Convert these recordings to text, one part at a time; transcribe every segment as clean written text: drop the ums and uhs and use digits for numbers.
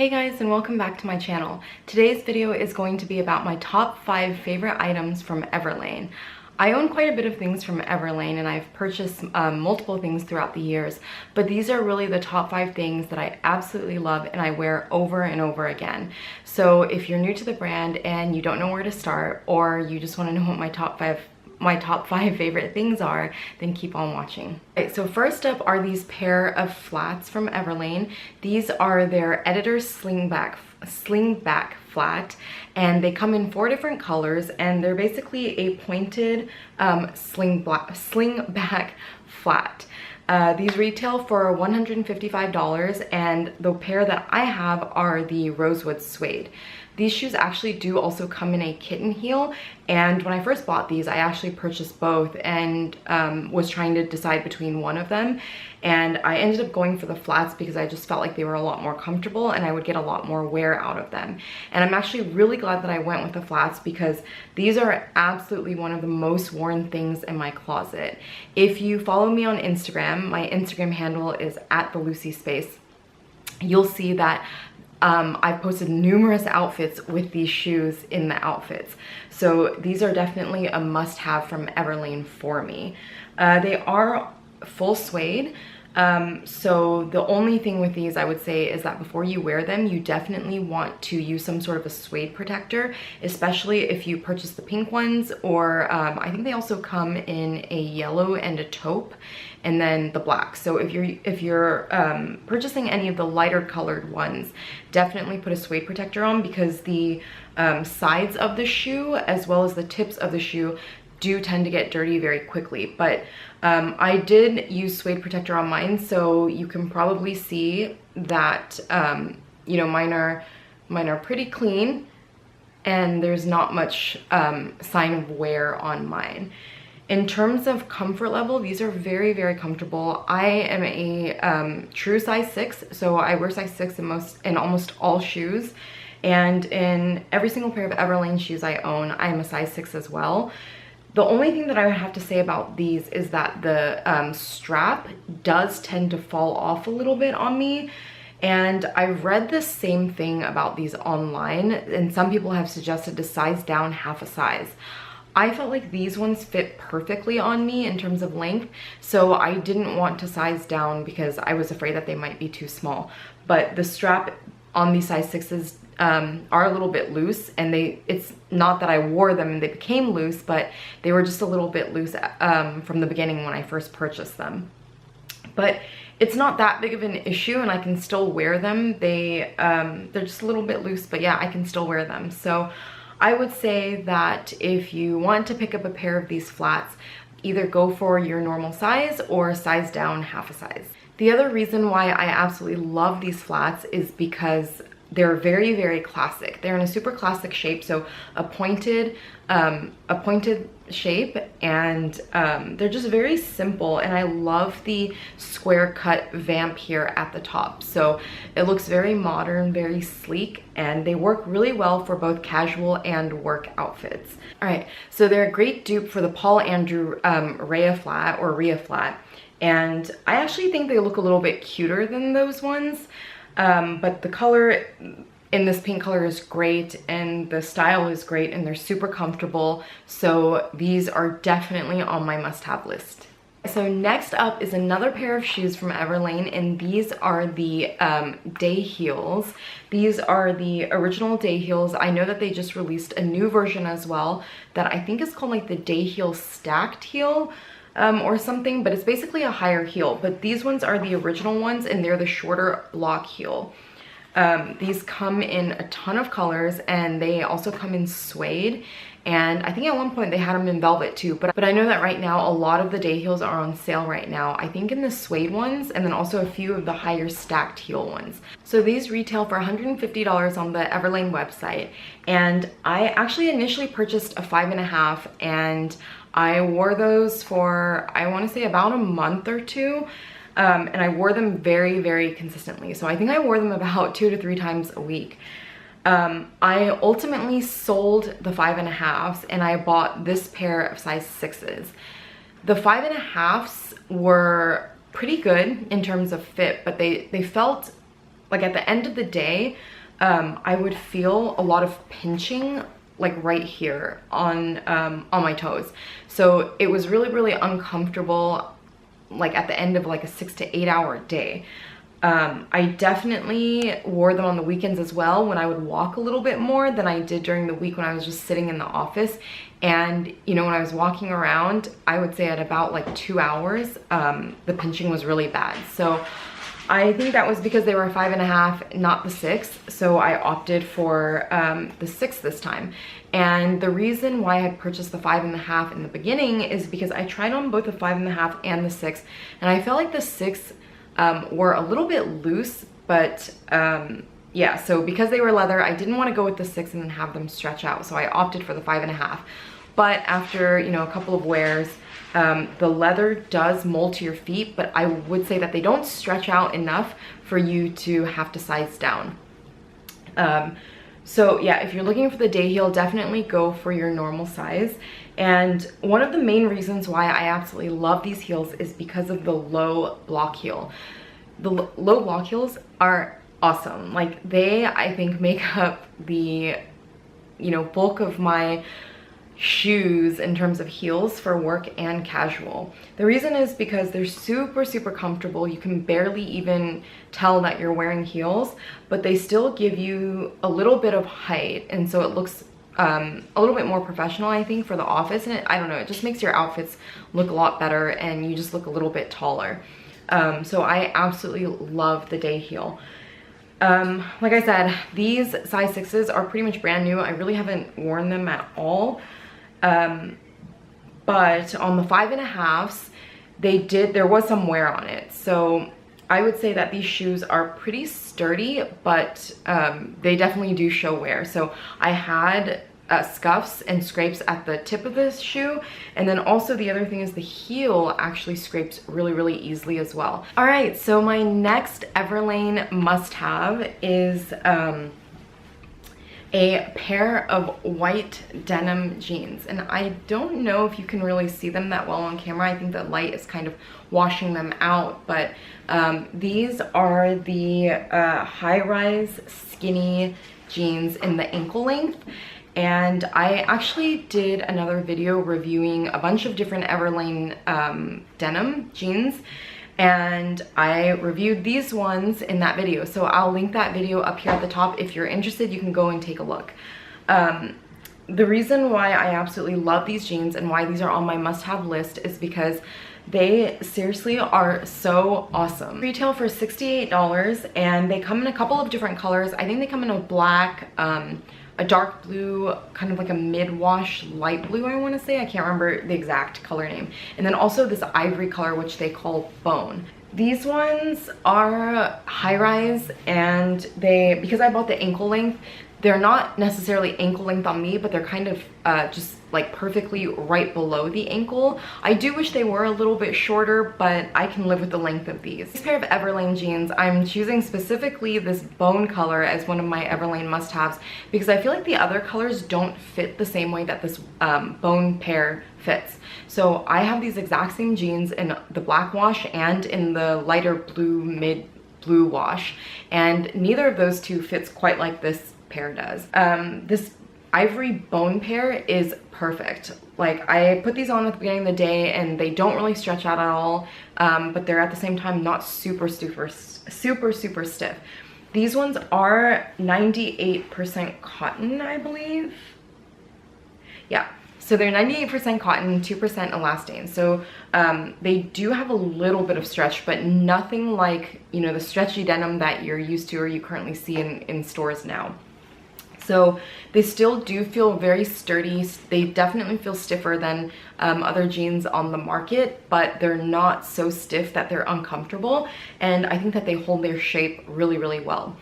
Hey guys, and welcome back to my channel. Today's video is going to be about my top 5 favorite items from Everlane. I own quite a bit of things from Everlane and I've purchased multiple things throughout the years, but these are really the top 5 things that I absolutely love and I wear over and over again. So if you're new to the brand and you don't know where to start, or you just want to know what my top 5 favorite things are, then keep on watching. Okay, so first up are these pair of flats from Everlane. These are their Editor's Slingback flat, and they come in 4 different colors, and they're basically a pointed slingback flat. These retail for $155, and the pair that I have are the Rosewood Suede. These shoes actually do also come in a kitten heel, and when I first bought these, I actually purchased both and was trying to decide between one of them, and I ended up going for the flats because I just felt like they were a lot more comfortable and I would get a lot more wear out of them. And I'm actually really glad that I went with the flats because these are absolutely one of the most worn things in my closet. If you follow me on Instagram, my Instagram handle is @thelucyspace. You'll see that I've posted numerous outfits with these shoes in the outfits. So these are definitely a must-have from Everlane for me. They are full suede. So the only thing with these I would say is that before you wear them, you definitely want to use some sort of a suede protector, especially if you purchase the pink ones, or I think they also come in a yellow and a taupe, and then the black. So if you're purchasing any of the lighter colored ones, definitely put a suede protector on, because the sides of the shoe as well as the tips of the shoe do tend to get dirty very quickly. But I did use suede protector on mine, so you can probably see that you know, mine are pretty clean and there's not much sign of wear on mine. In terms of comfort level, these are very, very comfortable. I am a true size 6, so I wear size 6 in almost all shoes, and in every single pair of Everlane shoes I own, I am a size 6 as well. The only thing that I would have to say about these is that the strap does tend to fall off a little bit on me, and I've read the same thing about these online, and some people have suggested to size down half a size. I felt like these ones fit perfectly on me in terms of length, so I didn't want to size down because I was afraid that they might be too small. But the strap on these size 6s are a little bit loose, and it's not that I wore them and they became loose, but they were just a little bit loose from the beginning when I first purchased them. But it's not that big of an issue, and I can still wear them. They're just a little bit loose, but yeah, I can still wear them. So I would say that if you want to pick up a pair of these flats, either go for your normal size or size down half a size. The other reason why I absolutely love these flats is because they're very, very classic. They're in a super classic shape, so a pointed shape, and they're just very simple, and I love the square cut vamp here at the top. So it looks very modern, very sleek, and they work really well for both casual and work outfits. All right, so they're a great dupe for the Paul Andrew Rhea flat, and I actually think they look a little bit cuter than those ones. But the color in this pink color is great, and the style is great, and they're super comfortable. So these are definitely on my must-have list. So next up is another pair of shoes from Everlane, and these are the day heels. These are the original day heels. I know that they just released a new version as well that I think is called like the day heel stacked heel. Or something, but it's basically a higher heel. But these ones are the original ones, and they're the shorter block heel. These come in a ton of colors, and they also come in suede, and I think at one point they had them in velvet too, but I know that right now a lot of the day heels are on sale right now, I think in the suede ones, and then also a few of the higher stacked heel ones. So these retail for $150 on the Everlane website, and I actually initially purchased a 5.5, and I wore those for, I want to say, about a month or two, and I wore them very, very consistently. So I think I wore them about 2 to 3 times a week. I ultimately sold the 5.5s, and I bought this pair of size 6s. The 5.5s were pretty good in terms of fit, but they felt like at the end of the day, I would feel a lot of pinching like right here on my toes. So it was really, really uncomfortable, like at the end of like a 6 to 8 hour day. I definitely wore them on the weekends as well when I would walk a little bit more than I did during the week when I was just sitting in the office. And you know, when I was walking around, I would say at about like 2 hours, the pinching was really bad. So I think that was because they were 5.5, not the 6. So I opted for the 6 this time. And the reason why I purchased the 5.5 in the beginning is because I tried on both the 5.5 and the 6, and I felt like the 6 were a little bit loose, but yeah, so because they were leather, I didn't want to go with the 6 and then have them stretch out, so I opted for the 5.5. But after, you know, a couple of wears, the leather does mold to your feet, but I would say that they don't stretch out enough for you to have to size down. So yeah, if you're looking for the day heel, definitely go for your normal size. And one of the main reasons why I absolutely love these heels is because of the low block heel. The low block heels are awesome. Like they, I think, make up the, you know, bulk of my shoes in terms of heels for work and casual. The reason is because they're super, super comfortable. You can barely even tell that you're wearing heels, but they still give you a little bit of height, and so it looks a little bit more professional, I think, for the office. And I don't know, it just makes your outfits look a lot better and you just look a little bit taller. So I absolutely love the day heel. Like I said, these size 6s are pretty much brand new. I really haven't worn them at all. But on the 5.5s, there was some wear on it. So I would say that these shoes are pretty sturdy, but they definitely do show wear. So I had scuffs and scrapes at the tip of this shoe, and then also the other thing is the heel actually scrapes really, really easily as well. All right, so my next Everlane must-have is a pair of white denim jeans, and I don't know if you can really see them that well on camera. I think the light is kind of washing them out, but these are the high-rise skinny jeans in the ankle length. And I actually did another video reviewing a bunch of different Everlane denim jeans, and I reviewed these ones in that video. So I'll link that video up here at the top. If you're interested, you can go and take a look. The reason why I absolutely love these jeans and why these are on my must-have list is because they seriously are so awesome. Retail for $68, and they come in a couple of different colors. I think they come in a black, a dark blue, kind of like a mid-wash light blue, I want to say. I can't remember the exact color name. And then also this ivory color, which they call bone. These ones are high-rise, and because I bought the ankle length, they're not necessarily ankle length on me, but they're kind of just like perfectly right below the ankle. I do wish they were a little bit shorter, but I can live with the length of these. This pair of Everlane jeans, I'm choosing specifically this bone color as one of my Everlane must-haves because I feel like the other colors don't fit the same way that this bone pair fits. So I have these exact same jeans in the black wash and in the lighter blue, mid blue wash, and neither of those two fits quite like this pair does. This ivory bone pair is perfect. Like, I put these on at the beginning of the day and they don't really stretch out at all, but they're at the same time not super stiff. These ones are 98% cotton, I believe. Yeah, so they're 98% cotton, 2% elastane. So they do have a little bit of stretch, but nothing like, you know, the stretchy denim that you're used to or you currently see in stores now. So they still do feel very sturdy. They definitely feel stiffer than other jeans on the market, but they're not so stiff that they're uncomfortable. And I think that they hold their shape really, really well.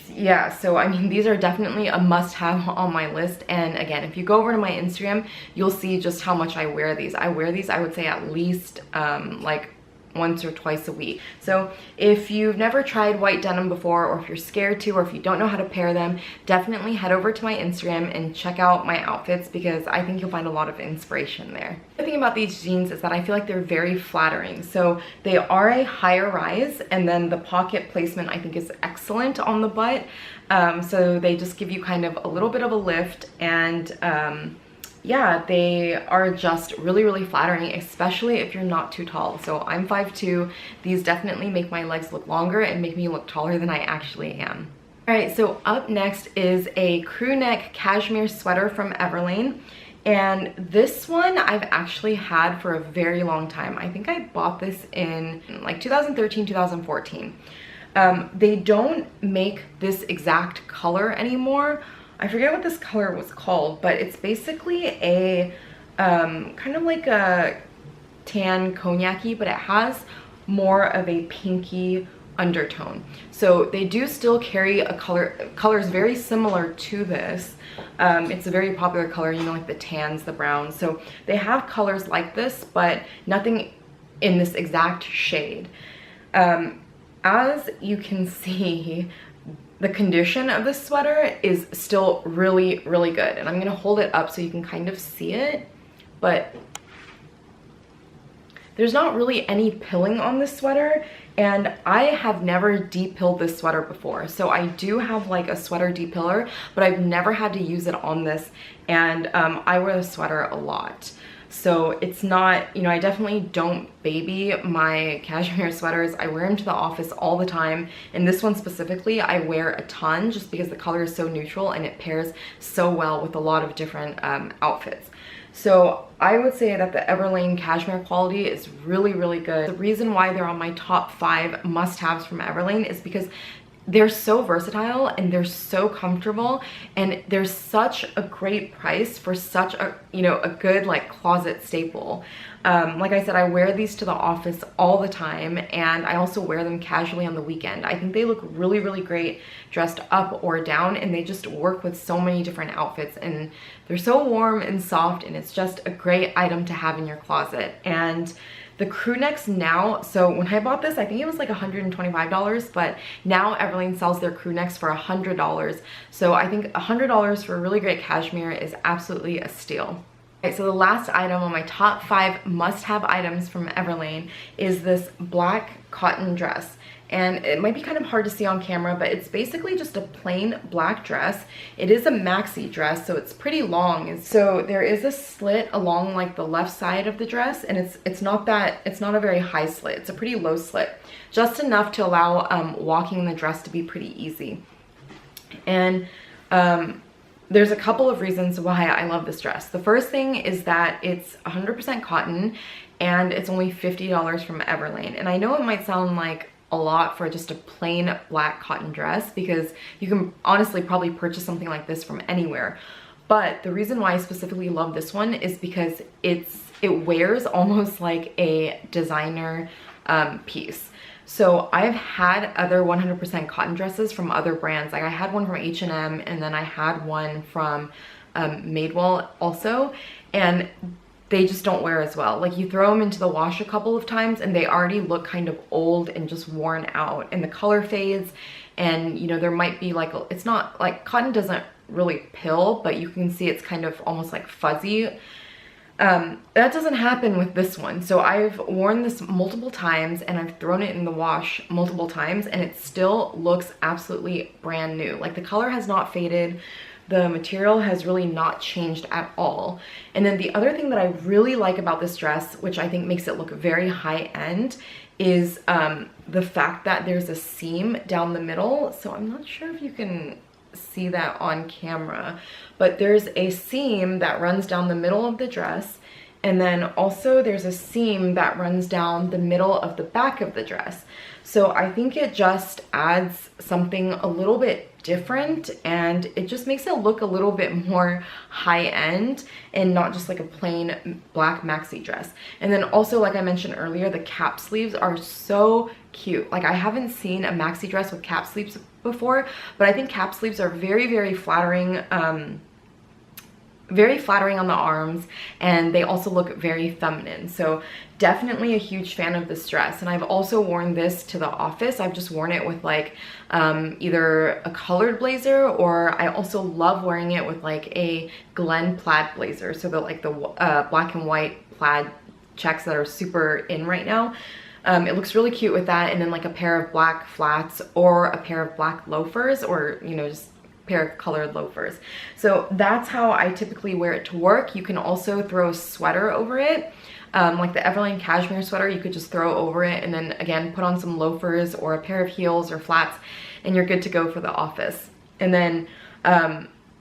Yeah, so I mean, these are definitely a must-have on my list. And again, if you go over to my Instagram, you'll see just how much I wear these. I wear these, I would say, at least like once or twice a week. So if you've never tried white denim before, or if you're scared to, or if you don't know how to pair them, definitely head over to my Instagram and check out my outfits, because I think you'll find a lot of inspiration there. The thing about these jeans is that I feel like they're very flattering. So they are a higher rise, and then the pocket placement I think is excellent on the butt. So they just give you kind of a little bit of a lift, and yeah, they are just really, really flattering, especially if you're not too tall. So I'm 5'2". These definitely make my legs look longer and make me look taller than I actually am. All right, so up next is a crew neck cashmere sweater from Everlane. And this one I've actually had for a very long time. I think I bought this in like 2013, 2014. They don't make this exact color anymore. I forget what this color was called, but it's basically a kind of like a tan cognac-y, but it has more of a pinky undertone. So they do still carry a colors very similar to this. It's a very popular color, you know, like the tans, the browns. So they have colors like this, but nothing in this exact shade. As you can see, the condition of this sweater is still really, really good. And I'm gonna hold it up so you can kind of see it, but there's not really any pilling on this sweater, and I have never de-pilled this sweater before. So I do have like a sweater de-piller, but I've never had to use it on this, and I wear the sweater a lot. So it's not, you know, I definitely don't baby my cashmere sweaters. I wear them to the office all the time. And this one specifically, I wear a ton just because the color is so neutral and it pairs so well with a lot of different outfits. So I would say that the Everlane cashmere quality is really, really good. The reason why they're on my top 5 must-haves from Everlane is because they're so versatile and they're so comfortable, and they're such a great price for such a, you know, a good like closet staple. Like I said, I wear these to the office all the time, and I also wear them casually on the weekend. I think they look really, really great dressed up or down, and they just work with so many different outfits, and they're so warm and soft, and it's just a great item to have in your closet. And the crew necks now, so when I bought this, I think it was like $125, but now Everlane sells their crew necks for $100. So I think $100 for a really great cashmere is absolutely a steal. Okay, so the last item on my top 5 must-have items from Everlane is this black cotton dress. And it might be kind of hard to see on camera, but it's basically just a plain black dress. It is a maxi dress, so it's pretty long. And so there is a slit along like the left side of the dress, and it's not a very high slit. It's a pretty low slit, just enough to allow walking the dress to be pretty easy. And there's a couple of reasons why I love this dress. The first thing is that it's 100% cotton, and it's only $50 from Everlane. And I know it might sound like a lot for just a plain black cotton dress, because you can honestly probably purchase something like this from anywhere. But the reason why I specifically love this one is because it wears almost like a designer piece. So I've had other 100% cotton dresses from other brands. Like I had one from H&M, and then I had one from Madewell also, and they just don't wear as well. Like you throw them into the wash a couple of times and they already look kind of old and just worn out, and the color fades, and you know, there might be like, it's not like cotton doesn't really pill, but you can see it's kind of almost like fuzzy. That doesn't happen with this one. So I've worn this multiple times, and I've thrown it in the wash multiple times, and it still looks absolutely brand new. Like the color has not faded. The material has really not changed at all. And then the other thing that I really like about this dress, which I think makes it look very high-end, is the fact that there's a seam down the middle. So I'm not sure if you can see that on camera, but there's a seam that runs down the middle of the dress, and then also there's a seam that runs down the middle of the back of the dress. So I think it just adds something a little bit different, and it just makes it look a little bit more high-end and not just like a plain black maxi dress. And then also, like I mentioned earlier, the cap sleeves are so cute. Like I haven't seen a maxi dress with cap sleeves before, but I think cap sleeves are very, very flattering very flattering on the arms, and they also look very feminine. So definitely a huge fan of this dress. And I've also worn this to the office. I've just worn it with like either a colored blazer, or I also love wearing it with like a Glen plaid blazer. So the black and white plaid checks that are super in right now. It looks really cute with that, and then like a pair of black flats or a pair of black loafers, or you know, just pair of colored loafers. So that's how I typically wear it to work. You can also throw a sweater over it, like the Everlane Cashmere Sweater. You could just throw over it and then again put on some loafers or a pair of heels or flats, and you're good to go for the office. And then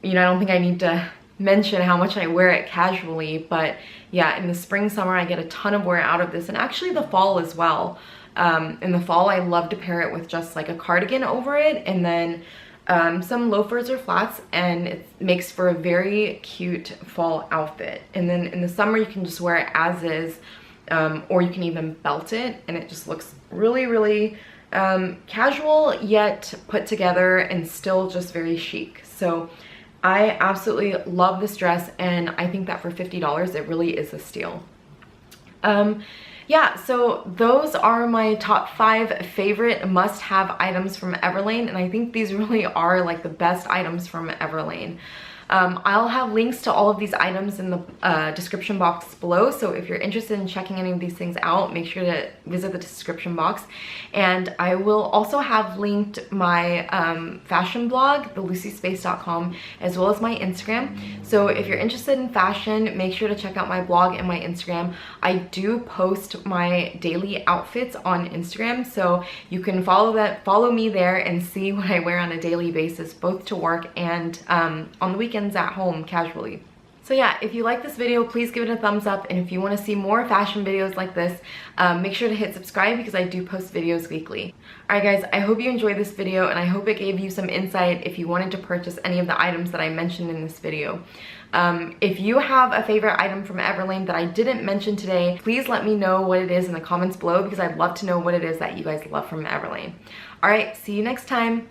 you know, I don't think I need to mention how much I wear it casually, but yeah, in the spring, summer, I get a ton of wear out of this, and actually the fall as well. In the fall, I love to pair it with just like a cardigan over it, and then some loafers or flats, and it makes for a very cute fall outfit. And then in the summer, you can just wear it as is, or you can even belt it, and it just looks really casual yet put together and still just very chic. So I absolutely love this dress, and I think that for $50 it really is a steal. Yeah, so those are my top 5 favorite must-have items from Everlane, and I think these really are like the best items from Everlane. I'll have links to all of these items in the description box below, so if you're interested in checking any of these things out, make sure to visit the description box. And I will also have linked my fashion blog, thelucyspace.com, as well as my Instagram. So if you're interested in fashion, make sure to check out my blog and my Instagram. I do post my daily outfits on Instagram, so you can follow me there and see what I wear on a daily basis, both to work and on the weekends at home casually. So yeah, if you like this video, please give it a thumbs up, and if you want to see more fashion videos like this, make sure to hit subscribe because I do post videos weekly. Alright guys, I hope you enjoyed this video, and I hope it gave you some insight if you wanted to purchase any of the items that I mentioned in this video. If you have a favorite item from Everlane that I didn't mention today, please let me know what it is in the comments below, because I'd love to know what it is that you guys love from Everlane. Alright, see you next time.